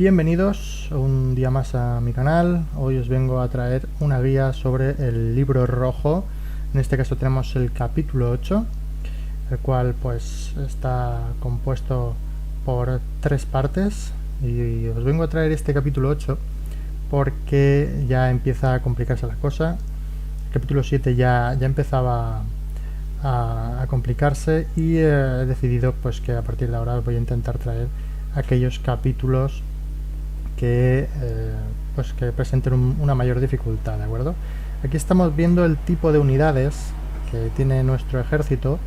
Bienvenidos un día más a mi canal. Hoy os vengo a traer una guía sobre el libro rojo. En este caso tenemos el capítulo 8, el cual pues está compuesto por 3 partes, y os vengo a traer este capítulo 8 porque ya empieza a complicarse la cosa. El capítulo 7 ya empezaba a complicarse y he decidido pues que a partir de ahora os voy a intentar traer aquellos capítulos que presenten una mayor dificultad, ¿de acuerdo? Aquí estamos viendo el tipo de unidades que tiene nuestro ejército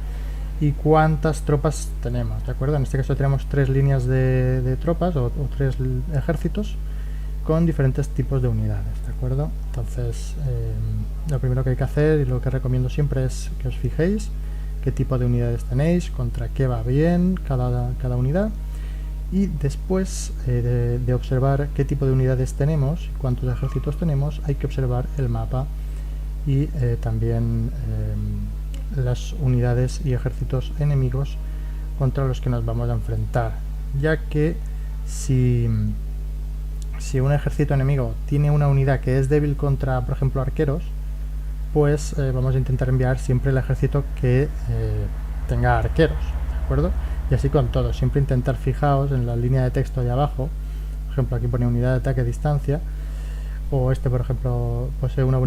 y cuántas tropas tenemos, ¿de acuerdo? En este caso tenemos 3 líneas de tropas o 3 ejércitos con diferentes tipos de unidades, ¿de acuerdo? Entonces, lo primero que hay que hacer y lo que recomiendo siempre es que os fijéis qué tipo de unidades tenéis, contra qué va bien cada unidad. Y después de observar qué tipo de unidades tenemos, cuántos ejércitos tenemos, hay que observar el mapa y también las unidades y ejércitos enemigos contra los que nos vamos a enfrentar, ya que si un ejército enemigo tiene una unidad que es débil contra, por ejemplo, arqueros, pues vamos a intentar enviar siempre el ejército que tenga arqueros, ¿de acuerdo? Y así con todo, siempre intentar fijaos en la línea de texto de abajo. Por ejemplo, aquí pone unidad de ataque a distancia, o este, por ejemplo, posee una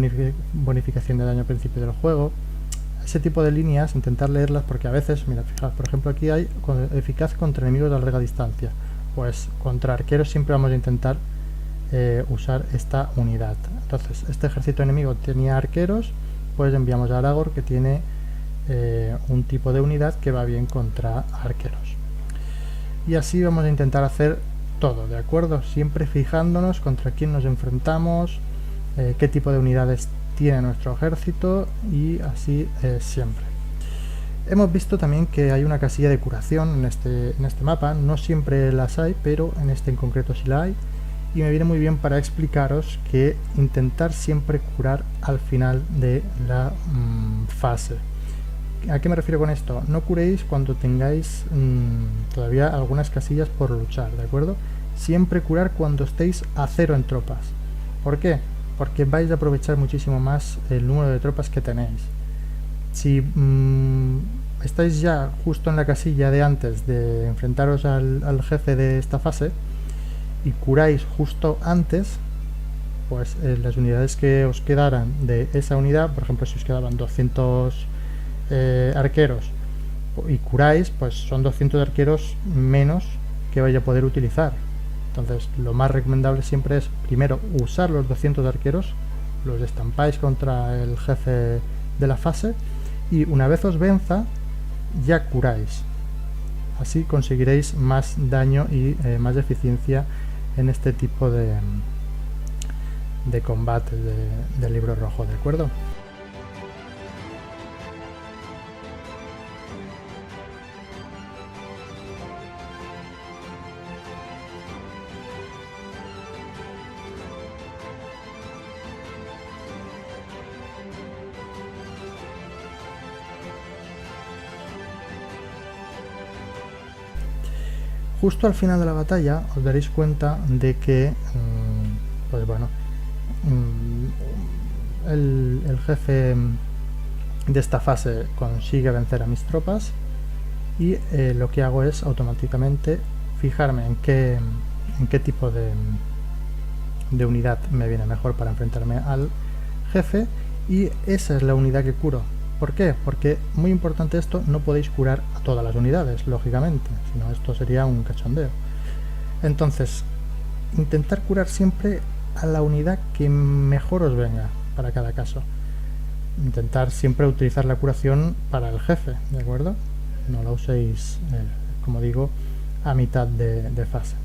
bonificación de daño al principio del juego. Ese tipo de líneas, intentar leerlas, porque a veces, mira, fijaos, por ejemplo, aquí hay eficaz contra enemigos de larga distancia. Pues contra arqueros siempre vamos a intentar usar esta unidad. Entonces, este ejército enemigo tenía arqueros, pues enviamos a Aragorn, que tiene un tipo de unidad que va bien contra arqueros. Y así vamos a intentar hacer todo, ¿de acuerdo? Siempre fijándonos contra quién nos enfrentamos, qué tipo de unidades tiene nuestro ejército, y así siempre. Hemos visto también que hay una casilla de curación en este mapa. No siempre las hay, pero en este en concreto sí la hay, y me viene muy bien para explicaros que intentar siempre curar al final de la fase. ¿A qué me refiero con esto? No curéis cuando tengáis todavía algunas casillas por luchar, ¿de acuerdo? Siempre curar cuando estéis a 0 en tropas. ¿Por qué? Porque vais a aprovechar muchísimo más el número de tropas que tenéis. Si estáis ya justo en la casilla de antes de enfrentaros al jefe de esta fase y curáis justo antes, pues las unidades que os quedaran de esa unidad, por ejemplo, si os quedaban 200 arqueros y curáis, pues son 200 arqueros menos que vais a poder utilizar. Entonces, lo más recomendable siempre es primero usar los 200 arqueros, los estampáis contra el jefe de la fase, y una vez os venza ya curáis. Así conseguiréis más daño y más eficiencia en este tipo de combate del libro rojo, ¿de acuerdo? Justo al final de la batalla os daréis cuenta de que pues bueno, el jefe de esta fase consigue vencer a mis tropas, y lo que hago es automáticamente fijarme en qué tipo de unidad me viene mejor para enfrentarme al jefe, y esa es la unidad que curo. ¿Por qué? Porque, muy importante esto, no podéis curar a todas las unidades, lógicamente, sino esto sería un cachondeo. Entonces, intentar curar siempre a la unidad que mejor os venga para cada caso. Intentar siempre utilizar la curación para el jefe, ¿de acuerdo? No la uséis, como digo, a mitad de fase.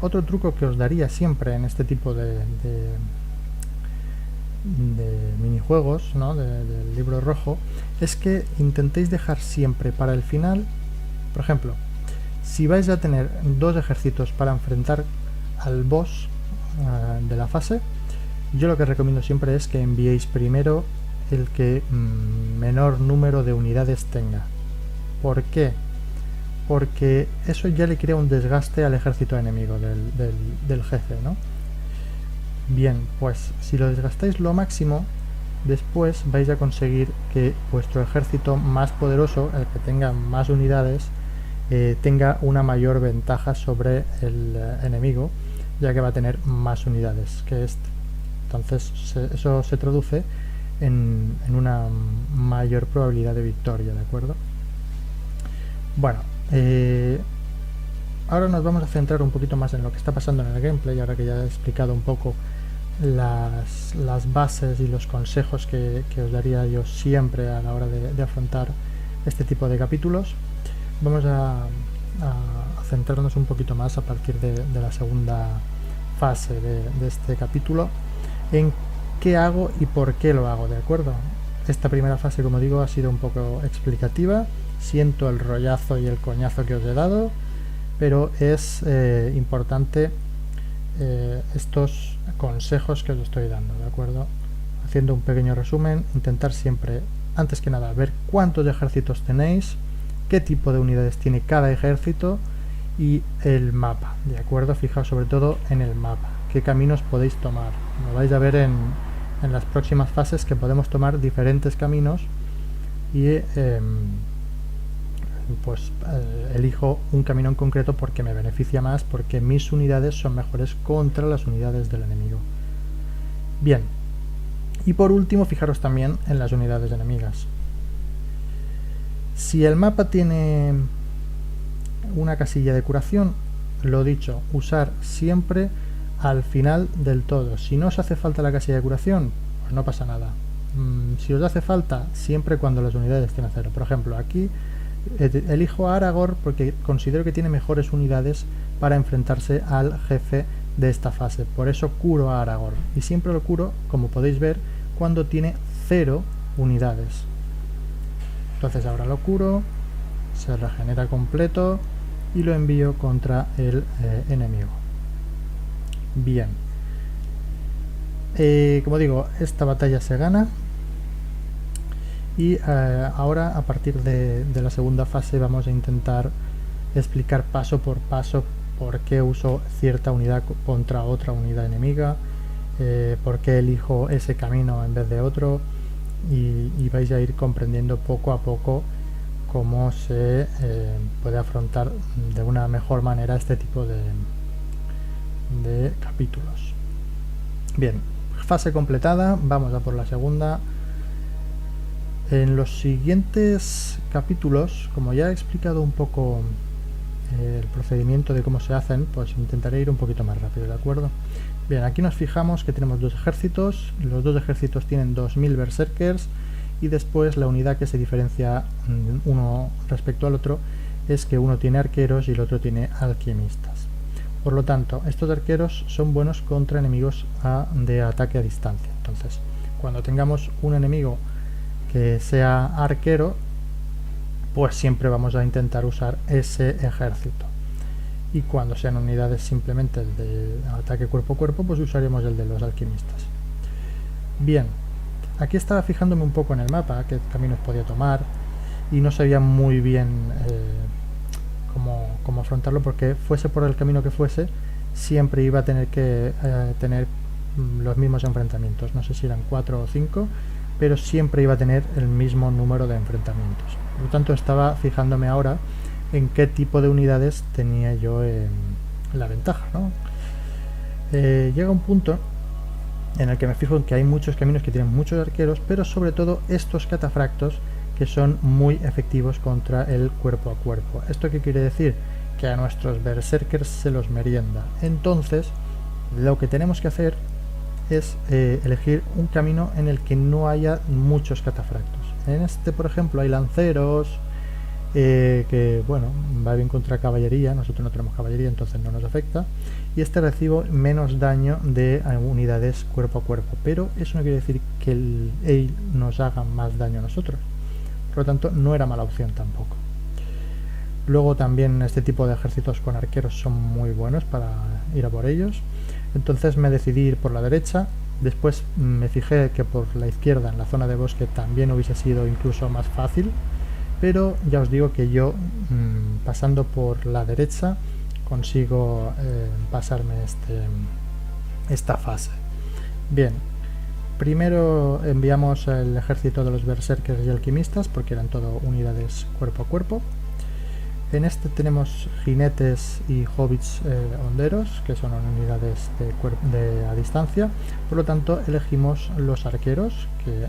Otro truco que os daría siempre en este tipo de minijuegos, ¿no? Del libro rojo, es que intentéis dejar siempre para el final, por ejemplo, si vais a tener dos ejércitos para enfrentar al boss de la fase, yo lo que recomiendo siempre es que enviéis primero el que menor número de unidades tenga. ¿Por qué? Porque eso ya le crea un desgaste al ejército enemigo del jefe, ¿no? Bien, pues si lo desgastáis lo máximo, después vais a conseguir que vuestro ejército más poderoso, el que tenga más unidades, tenga una mayor ventaja sobre el enemigo, ya que va a tener más unidades que este. Entonces eso se traduce en una mayor probabilidad de victoria, ¿de acuerdo? Bueno, ahora nos vamos a centrar un poquito más en lo que está pasando en el gameplay, ahora que ya he explicado un poco las bases y los consejos que os daría yo siempre a la hora de afrontar este tipo de capítulos. Vamos a centrarnos un poquito más a partir de la segunda fase de este capítulo en qué hago y por qué lo hago, ¿de acuerdo? Esta primera fase, como digo, ha sido un poco explicativa, siento el rollazo y el coñazo que os he dado, pero es importante estos consejos que os estoy dando, ¿de acuerdo? Haciendo un pequeño resumen, intentar siempre, antes que nada, ver cuántos ejércitos tenéis, qué tipo de unidades tiene cada ejército y el mapa, ¿de acuerdo? Fijaos sobre todo en el mapa, qué caminos podéis tomar. Lo vais a ver en las próximas fases que podemos tomar diferentes caminos y pues elijo un camino en concreto porque me beneficia más, porque mis unidades son mejores contra las unidades del enemigo. Bien, y por último fijaros también en las unidades enemigas. Si el mapa tiene una casilla de curación, lo dicho, usar siempre al final del todo. Si no os hace falta la casilla de curación, pues no pasa nada. Si os hace falta, siempre cuando las unidades estén a cero. Por ejemplo, aquí elijo a Aragorn porque considero que tiene mejores unidades para enfrentarse al jefe de esta fase. Por eso curo a Aragorn. Y siempre lo curo, como podéis ver, cuando tiene 0 unidades. Entonces ahora lo curo, se regenera completo y lo envío contra el enemigo. Bien. Como digo, esta batalla se gana. Y ahora, a partir de la segunda fase, vamos a intentar explicar paso por paso por qué uso cierta unidad contra otra unidad enemiga, por qué elijo ese camino en vez de otro, y vais a ir comprendiendo poco a poco cómo se puede afrontar de una mejor manera este tipo de capítulos. Bien, fase completada, vamos a por la segunda. En los siguientes capítulos, como ya he explicado un poco el procedimiento de cómo se hacen, pues intentaré ir un poquito más rápido, ¿de acuerdo? Bien, aquí nos fijamos que tenemos dos ejércitos, los dos ejércitos tienen 2000 berserkers y después la unidad que se diferencia uno respecto al otro es que uno tiene arqueros y el otro tiene alquimistas. Por lo tanto, estos arqueros son buenos contra enemigos de ataque a distancia. Entonces, cuando tengamos un enemigo que sea arquero, pues siempre vamos a intentar usar ese ejército. Y cuando sean unidades simplemente de ataque cuerpo a cuerpo, pues usaremos el de los alquimistas. Bien, aquí estaba fijándome un poco en el mapa, qué caminos podía tomar, y no sabía muy bien cómo afrontarlo, porque fuese por el camino que fuese, siempre iba a tener que tener los mismos enfrentamientos. No sé si eran 4 o 5, pero siempre iba a tener el mismo número de enfrentamientos. Por lo tanto, estaba fijándome ahora en qué tipo de unidades tenía yo la ventaja, ¿no? Llega un punto en el que me fijo en que hay muchos caminos que tienen muchos arqueros, pero sobre todo estos catafractos que son muy efectivos contra el cuerpo a cuerpo. ¿Esto qué quiere decir? Que a nuestros berserkers se los merienda. Entonces, lo que tenemos que hacer es elegir un camino en el que no haya muchos catafractos. En este, por ejemplo, hay lanceros, que bueno, va bien contra caballería, nosotros no tenemos caballería, entonces no nos afecta. Y este recibo menos daño de unidades cuerpo a cuerpo, pero eso no quiere decir que el Ale nos haga más daño a nosotros. Por lo tanto, no era mala opción tampoco. Luego también este tipo de ejércitos con arqueros son muy buenos para ir a por ellos. Entonces me decidí ir por la derecha. Después me fijé que por la izquierda, en la zona de bosque, también hubiese sido incluso más fácil. Pero ya os digo que yo, pasando por la derecha, consigo pasarme esta fase. Bien, primero enviamos el ejército de los berserkers y alquimistas, porque eran todo unidades cuerpo a cuerpo. En este tenemos jinetes y hobbits honderos, que son unidades a distancia. Por lo tanto, elegimos los arqueros, que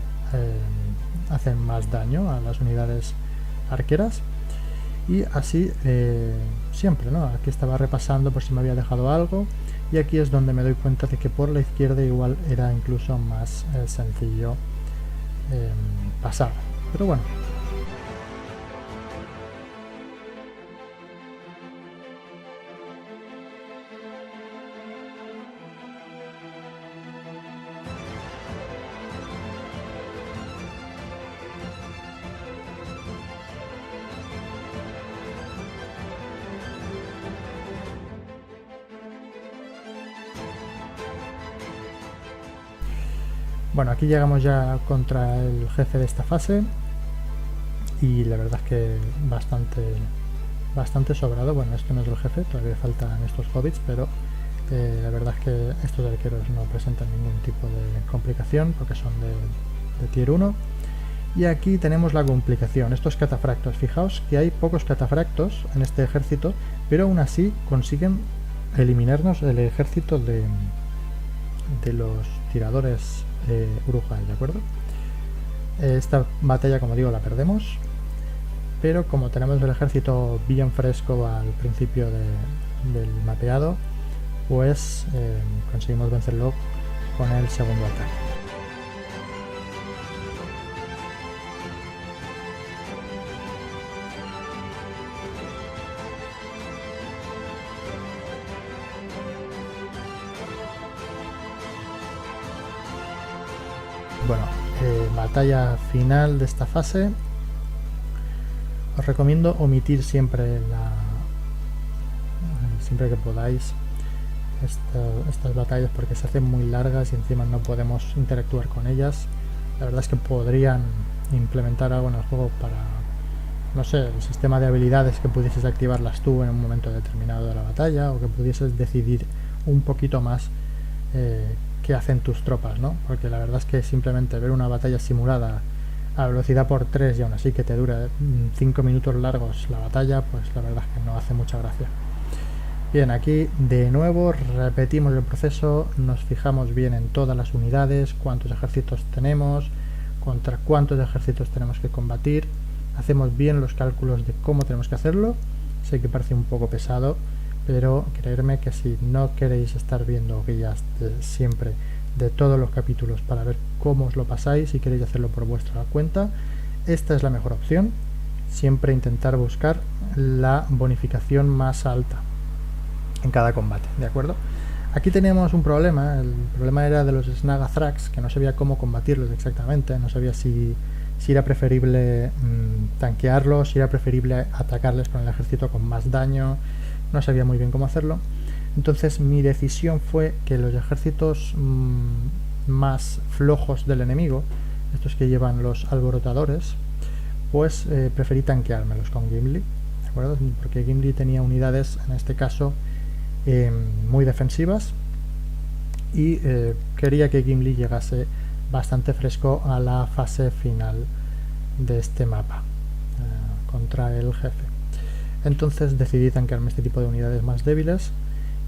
hacen más daño a las unidades arqueras. Y así siempre, ¿no? Aquí estaba repasando por si me había dejado algo. Y aquí es donde me doy cuenta de que por la izquierda igual era incluso más sencillo pasar. Pero bueno. Bueno, aquí llegamos ya contra el jefe de esta fase y la verdad es que bastante sobrado. Bueno, esto no es el jefe, todavía faltan estos hobbits, pero la verdad es que estos arqueros no presentan ningún tipo de complicación porque son de tier 1. Y aquí tenemos la complicación, estos catafractos. Fijaos que hay pocos catafractos en este ejército, pero aún así consiguen eliminarnos el ejército de los tiradores Uruk-hai, ¿de acuerdo? Esta batalla, como digo, la perdemos, pero como tenemos el ejército bien fresco al principio del mapeado, pues conseguimos vencerlo con el segundo ataque. Bueno, batalla final de esta fase. Os recomiendo omitir siempre que podáis estas batallas porque se hacen muy largas y encima no podemos interactuar con ellas. La verdad es que podrían implementar algo en el juego para, no sé, el sistema de habilidades, que pudieses activarlas tú en un momento determinado de la batalla, o que pudieses decidir un poquito más qué hacen tus tropas, ¿no? Porque la verdad es que simplemente ver una batalla simulada a velocidad por 3 y aún así que te dura 5 minutos largos la batalla, pues la verdad es que no hace mucha gracia. Bien, aquí de nuevo repetimos el proceso, nos fijamos bien en todas las unidades, cuántos ejércitos tenemos, contra cuántos ejércitos tenemos que combatir, hacemos bien los cálculos de cómo tenemos que hacerlo. Sé que parece un poco pesado, pero creerme que si no queréis estar viendo guías siempre de todos los capítulos para ver cómo os lo pasáis y queréis hacerlo por vuestra cuenta, esta es la mejor opción. Siempre intentar buscar la bonificación más alta en cada combate, ¿de acuerdo? Aquí teníamos un problema, el problema era de los Snagathrax, que no sabía cómo combatirlos exactamente, no sabía si era preferible tanquearlos, si era preferible atacarles con el ejército con más daño, no sabía muy bien cómo hacerlo. Entonces mi decisión fue que los ejércitos más flojos del enemigo, estos que llevan los alborotadores, pues preferí tanqueármelos con Gimli, ¿de acuerdo? Porque Gimli tenía unidades, en este caso, muy defensivas, y quería que Gimli llegase bastante fresco a la fase final de este mapa contra el jefe. Entonces decidí tanquearme este tipo de unidades más débiles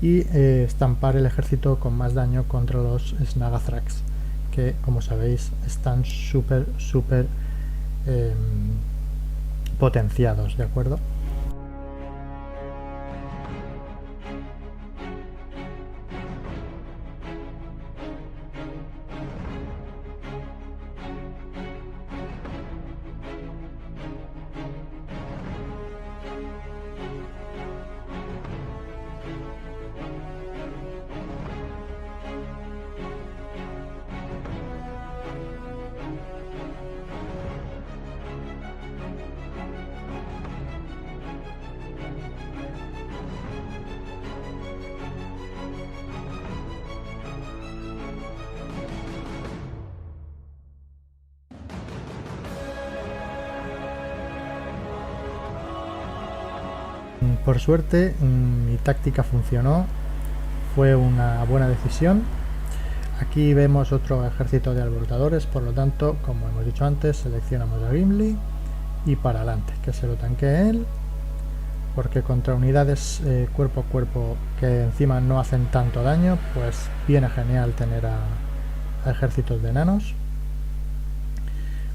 y estampar el ejército con más daño contra los Snagathrax, que como sabéis están súper potenciados, ¿de acuerdo? Por suerte mi táctica funcionó, fue una buena decisión. Aquí vemos otro ejército de alborotadores, por lo tanto, como hemos dicho antes, seleccionamos a Gimli y para adelante, que se lo tanquee él, porque contra unidades cuerpo a cuerpo que encima no hacen tanto daño, pues viene genial tener a ejércitos de enanos.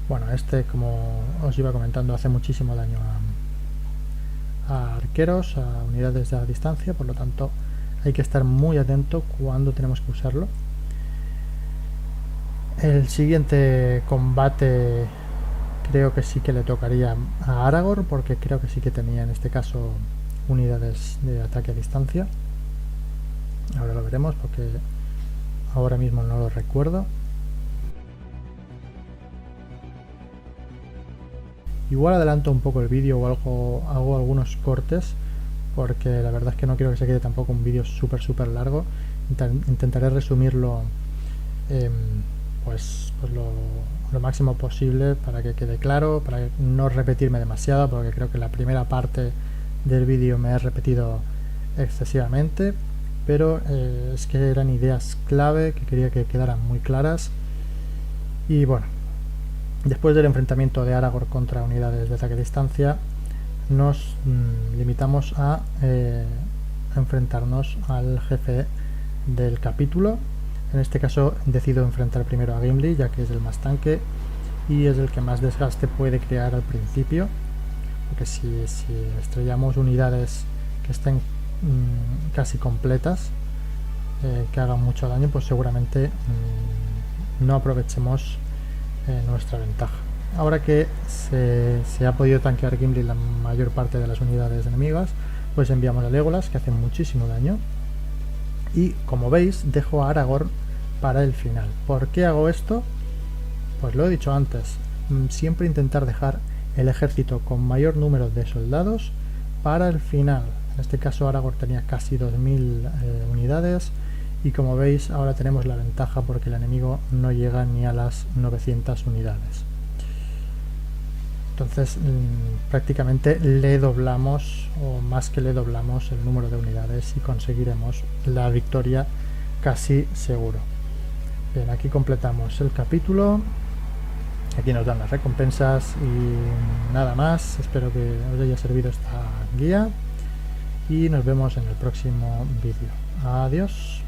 Bueno, como os iba comentando, hace muchísimo daño a arqueros, a unidades de distancia, por lo tanto hay que estar muy atento cuando tenemos que usarlo. El siguiente combate creo que sí que le tocaría a Aragorn, porque creo que sí que tenía en este caso unidades de ataque a distancia. Ahora lo veremos porque ahora mismo no lo recuerdo. Igual adelanto un poco el vídeo o hago algunos cortes, porque la verdad es que no quiero que se quede tampoco un vídeo súper largo. Intentaré resumirlo pues lo máximo posible para que quede claro, para no repetirme demasiado, porque creo que la primera parte del vídeo me he repetido excesivamente, pero es que eran ideas clave que quería que quedaran muy claras. Y bueno, después del enfrentamiento de Aragorn contra unidades de ataque a distancia, nos limitamos a enfrentarnos al jefe del capítulo. En este caso decido enfrentar primero a Gimli, ya que es el más tanque y es el que más desgaste puede crear al principio, porque si estrellamos unidades que estén casi completas, que hagan mucho daño, pues seguramente no aprovechemos nuestra ventaja. Ahora que se ha podido tanquear Gimli la mayor parte de las unidades enemigas, pues enviamos a Legolas, que hace muchísimo daño, y como veis dejo a Aragorn para el final. ¿Por qué hago esto? Pues lo he dicho antes, siempre intentar dejar el ejército con mayor número de soldados para el final. En este caso Aragorn tenía casi 2000 unidades, y como veis ahora tenemos la ventaja porque el enemigo no llega ni a las 900 unidades. Entonces prácticamente le doblamos, o más que le doblamos, el número de unidades y conseguiremos la victoria casi seguro. Bien, aquí completamos el capítulo, aquí nos dan las recompensas y nada más. Espero que os haya servido esta guía y nos vemos en el próximo vídeo. Adiós.